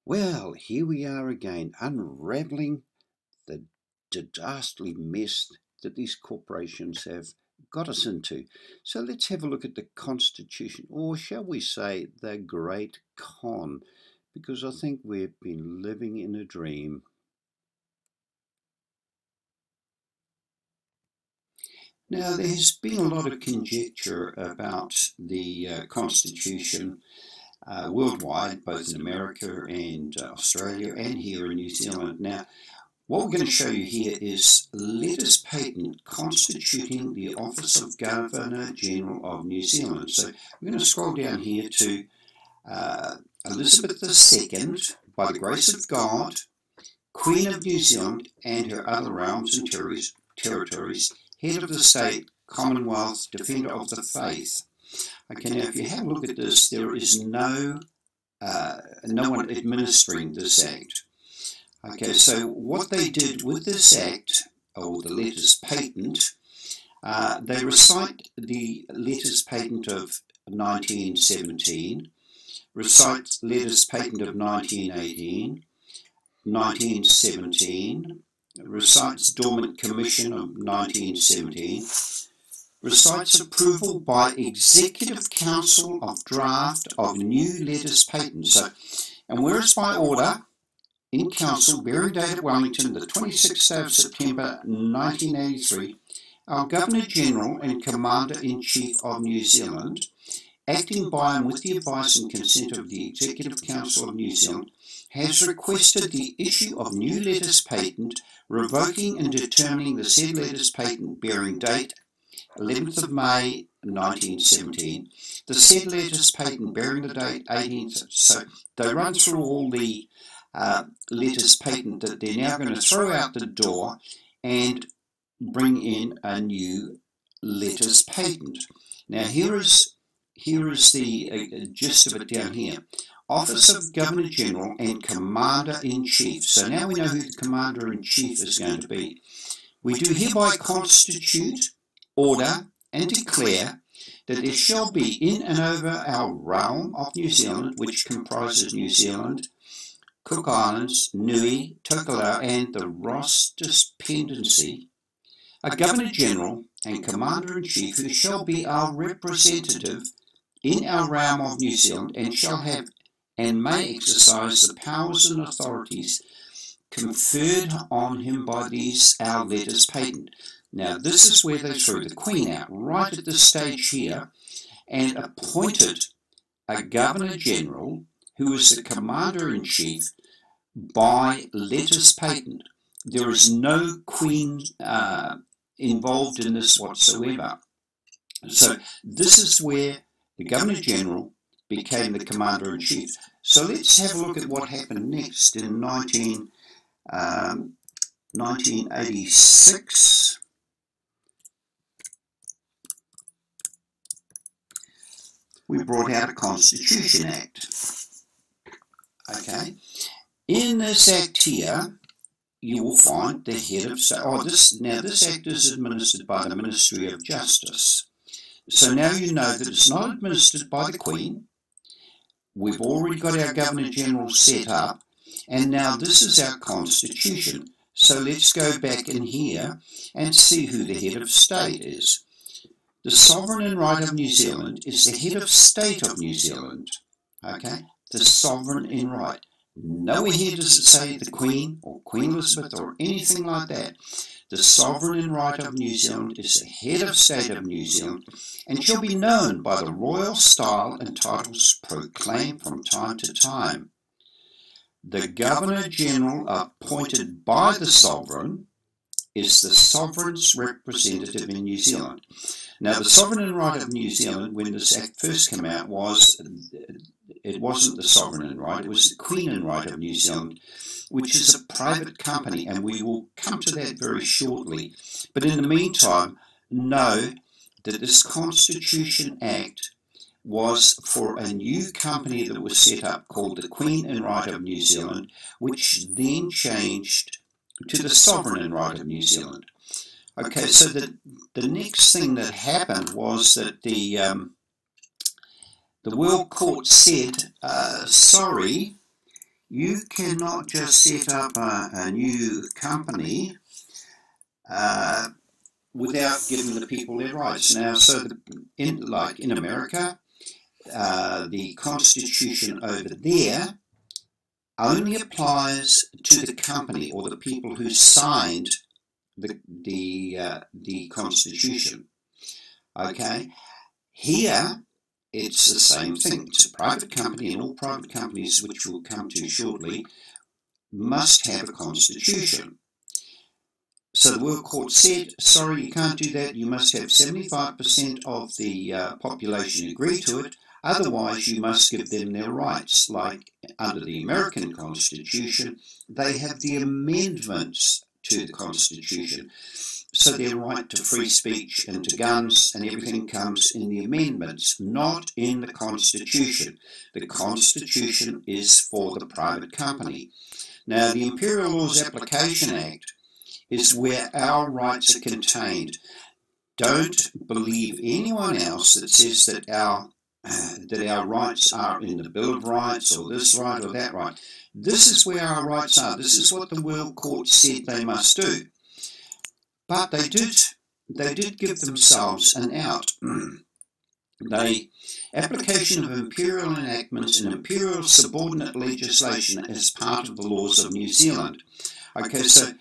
Well, here we are again, unraveling the dastardly mess that these corporations have got us into. So let's have a look at the Constitution, or shall we say the Great Con, because I think we've been living in a dream. Now, there has been a lot of conjecture about the Constitution worldwide, both in America and Australia and here in New Zealand. Now, what we're going to show you here is letters patent constituting the Office of Governor-General of New Zealand. So we're going to scroll down here to Elizabeth II, by the grace of God, Queen of New Zealand and her other realms and territories, head of the state, Commonwealth, defender of the faith. Okay, now if you have a look at this, there is no one administering this act. Okay, so what they did with this act, or the letters patent, they recite the letters patent of 1917, recite letters patent of 1918, 1917, recites Dormant Commission of 1917, recites approval by Executive Council of draft of new letters patent. So, and whereas by order in Council bearing date at Wellington, the 26th day of September 1983, our Governor-General and Commander-in-Chief of New Zealand, acting by and with the advice and consent of the Executive Council of New Zealand, has requested the issue of new letters patent, revoking and determining the said letters patent bearing date 11th of May 1917, the said letters patent bearing the date 18th. So they run through all the letters patent that they're now going to throw out the door and bring in a new letters patent. Now here is the gist of it down here. Office of Governor-General and Commander-in-Chief. So now we know who the Commander-in-Chief is going to be. We do hereby constitute, order, and declare that there shall be in and over our realm of New Zealand, which comprises New Zealand, Cook Islands, Niue, Tokelau, and the Ross Dependency, a Governor-General and Commander-in-Chief who shall be our representative in our realm of New Zealand and shall have and may exercise the powers and authorities conferred on him by these our letters patent. Now this is where they threw the Queen out, right at this stage here, and appointed a Governor-General who is the Commander-in-Chief by letters patent. There is no Queen involved in this whatsoever. So this is where the Governor-General became the Commander-in-Chief. So let's have a look at what happened next in 1986. We brought out a Constitution Act. Okay. In this act here, you will find the head of state. This act is administered by the Ministry of Justice. So now you know that it's not administered by the Queen. We've already got our Governor-General set up, and now this is our Constitution. So let's go back in here and see who the head of state is. The sovereign and right of New Zealand is the head of state of New Zealand. Okay, the sovereign in right. Nowhere here does it say the Queen or Queen Elizabeth or anything like that. The sovereign and right of New Zealand is the head of state of New Zealand and shall be known by the royal style and titles proclaimed from time to time. The Governor-General appointed by the sovereign is the sovereign's representative in New Zealand. Now the sovereign and right of New Zealand, when this act first came out, it wasn't the sovereign and right, it was the Queen and right of New Zealand, which is a private company, and we will come to that very shortly. But in the meantime, know that this Constitution Act was for a new company that was set up called the Queen and Right of New Zealand, which then changed to the Sovereign and Right of New Zealand. Okay, so the next thing that happened was that the World Court said, sorry, You cannot just set up a new company without giving the people their rights. Now, so like in America, the Constitution over there only applies to the company or the people who signed the Constitution. Okay, here it's the same thing. It's a private company, and all private companies, which we'll come to shortly, must have a constitution. So the World Court said, sorry, you can't do that. You must have 75% of the population agree to it. Otherwise, you must give them their rights. Like under the American Constitution, they have the amendments to the Constitution. So their right to free speech and to guns and everything comes in the amendments, not in the Constitution. The Constitution is for the private company. Now, the Imperial Laws Application Act is where our rights are contained. Don't believe anyone else that says that our rights are in the Bill of Rights or this right or that right. This is where our rights are. This is what the World Court said they must do. But they did give themselves an out. Application of imperial enactments and imperial subordinate legislation as part of the laws of New Zealand. Okay, so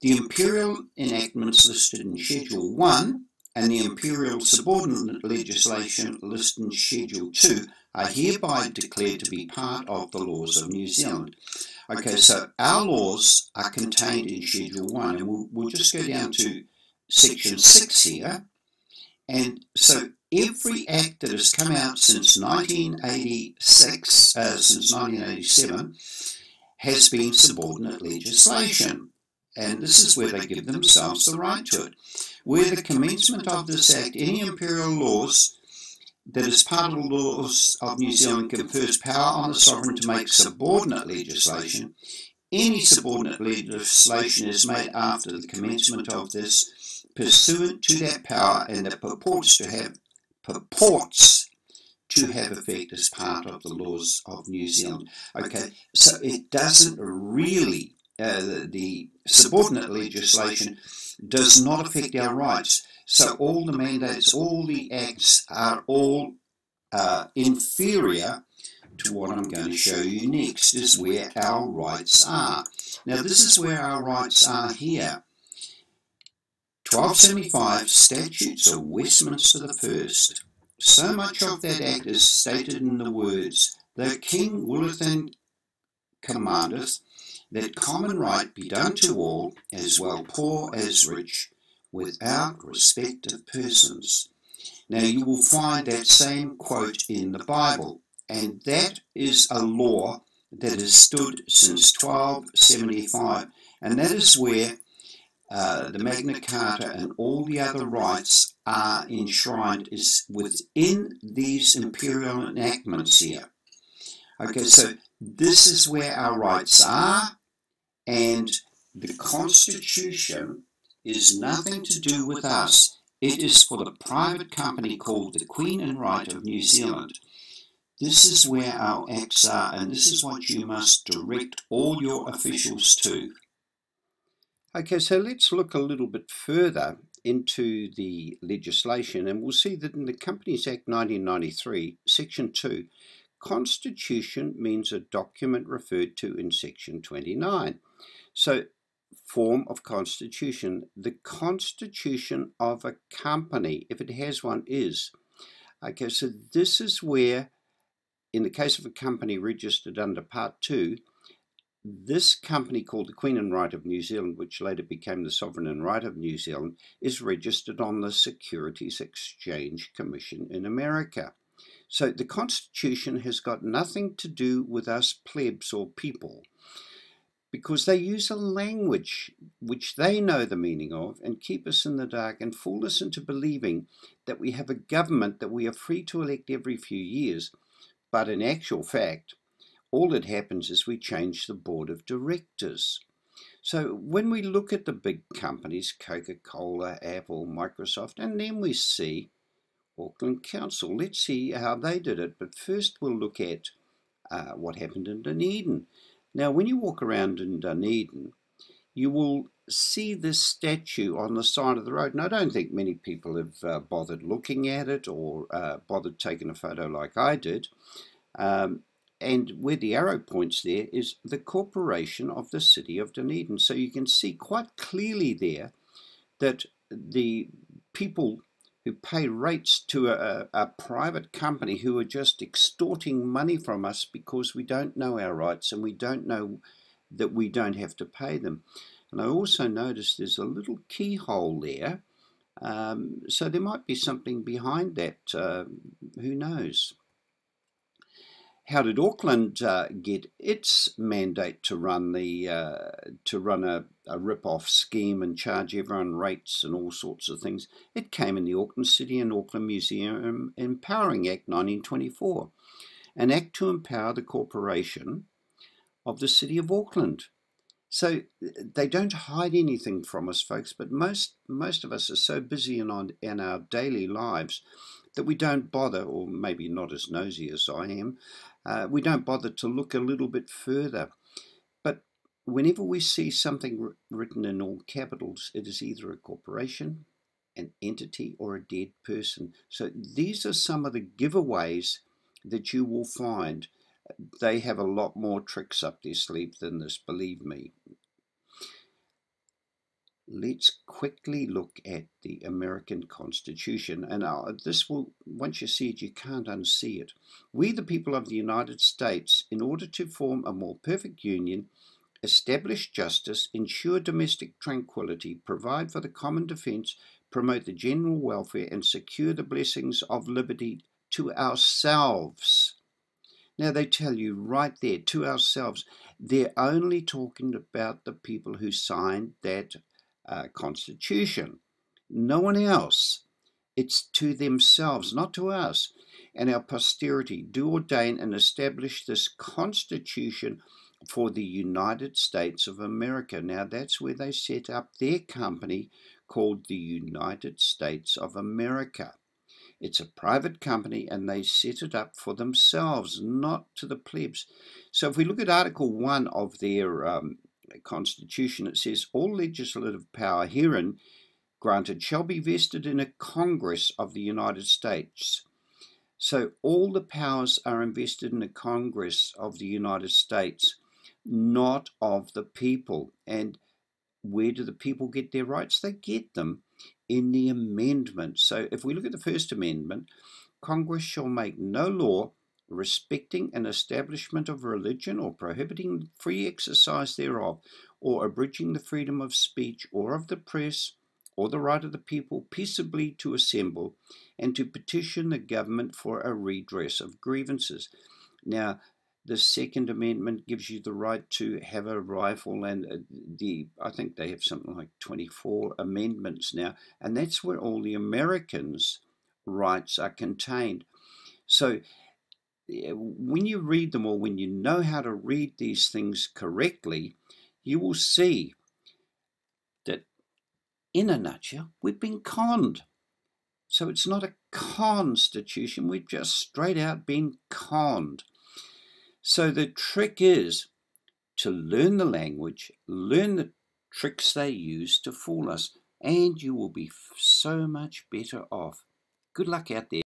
the imperial enactments listed in Schedule 1 and the imperial subordinate legislation listed in Schedule 2 are hereby declared to be part of the laws of New Zealand. Okay, so our laws are contained in Schedule 1, and we'll just go down to Section 6 here. And so every act that has come out since 1987, has been subordinate legislation. And this is where they give themselves the right to it. Where the commencement of this act, any imperial laws that is part of the laws of New Zealand confers power on the sovereign to make subordinate legislation. Any subordinate legislation is made after the commencement of this pursuant to that power and that purports to have effect as part of the laws of New Zealand. Okay, so it doesn't really, the subordinate legislation does not affect our rights. So all the mandates, all the acts are all inferior to what I'm going to show you next, is where our rights are. Now this is where our rights are here. 1275 Statutes of Westminster the First. So much of that act is stated in the words, "The King willeth and commandeth that common right be done to all, as well poor as rich, without respect of persons." Now you will find that same quote in the Bible, and that is a law that has stood since 1275, and that is where the Magna Carta and all the other rights are enshrined, is within these imperial enactments here. Okay, so this is where our rights are, and the Constitution is nothing to do with us. It is for the private company called the Queen and Right of New Zealand. This is where our acts are, and this is what you must direct all your officials to. Okay, so let's look a little bit further into the legislation, and we'll see that in the Companies Act 1993, Section 2, Constitution means a document referred to in Section 29. So, form of constitution. The constitution of a company, if it has one, is. Okay, so this is where, in the case of a company registered under Part 2, this company called the Queen and Right of New Zealand, which later became the Sovereign and Right of New Zealand, is registered on the Securities Exchange Commission in America. So the Constitution has got nothing to do with us plebs or people, because they use a language which they know the meaning of and keep us in the dark and fool us into believing that we have a government that we are free to elect every few years. But in actual fact, all that happens is we change the board of directors. So when we look at the big companies, Coca-Cola, Apple, Microsoft, and then we see Auckland Council, let's see how they did it. But first we'll look at what happened in Dunedin. Now, when you walk around in Dunedin, you will see this statue on the side of the road. And I don't think many people have bothered looking at it or bothered taking a photo like I did. And where the arrow points there is the Corporation of the City of Dunedin. So you can see quite clearly there that the people who pay rates to a private company who are just extorting money from us because we don't know our rights and we don't know that we don't have to pay them. And I also noticed there's a little keyhole there, so there might be something behind that, who knows. How did Auckland get its mandate to run a rip-off scheme and charge everyone rates and all sorts of things? It came in the Auckland City and Auckland Museum Empowering Act 1924, an act to empower the corporation of the City of Auckland. So they don't hide anything from us, folks, but most of us are so busy in our daily lives that we don't bother, or maybe not as nosy as I am, we don't bother to look a little bit further. But whenever we see something written in all capitals, it is either a corporation, an entity, or a dead person. So these are some of the giveaways that you will find. They have a lot more tricks up their sleeve than this, believe me. Let's quickly look at the American Constitution, and this will, once you see it, you can't unsee it. We, the people of the United States, in order to form a more perfect union, establish justice, ensure domestic tranquility, provide for the common defense, promote the general welfare, and secure the blessings of liberty to ourselves. Now they tell you right there, to ourselves. They're only talking about the people who signed that Constitution. No one else. It's to themselves, not to us. And our posterity do ordain and establish this Constitution for the United States of America. Now that's where they set up their company called the United States of America. It's a private company and they set it up for themselves, not to the plebs. So if we look at Article 1 of their Constitution, it says, all legislative power herein granted shall be vested in a Congress of the United States. So all the powers are invested in a Congress of the United States, not of the people. And where do the people get their rights? They get them in the amendment. So if we look at the First Amendment, Congress shall make no law respecting an establishment of religion or prohibiting free exercise thereof, or abridging the freedom of speech or of the press, or the right of the people peaceably to assemble and to petition the government for a redress of grievances. Now, the Second Amendment gives you the right to have a rifle, and I think they have something like 24 amendments now, and that's where all the Americans' rights are contained. So when you read them, or when you know how to read these things correctly, you will see that in a nutshell, we've been conned. So it's not a constitution, we've just straight out been conned. So the trick is to learn the language, learn the tricks they use to fool us, and you will be so much better off. Good luck out there.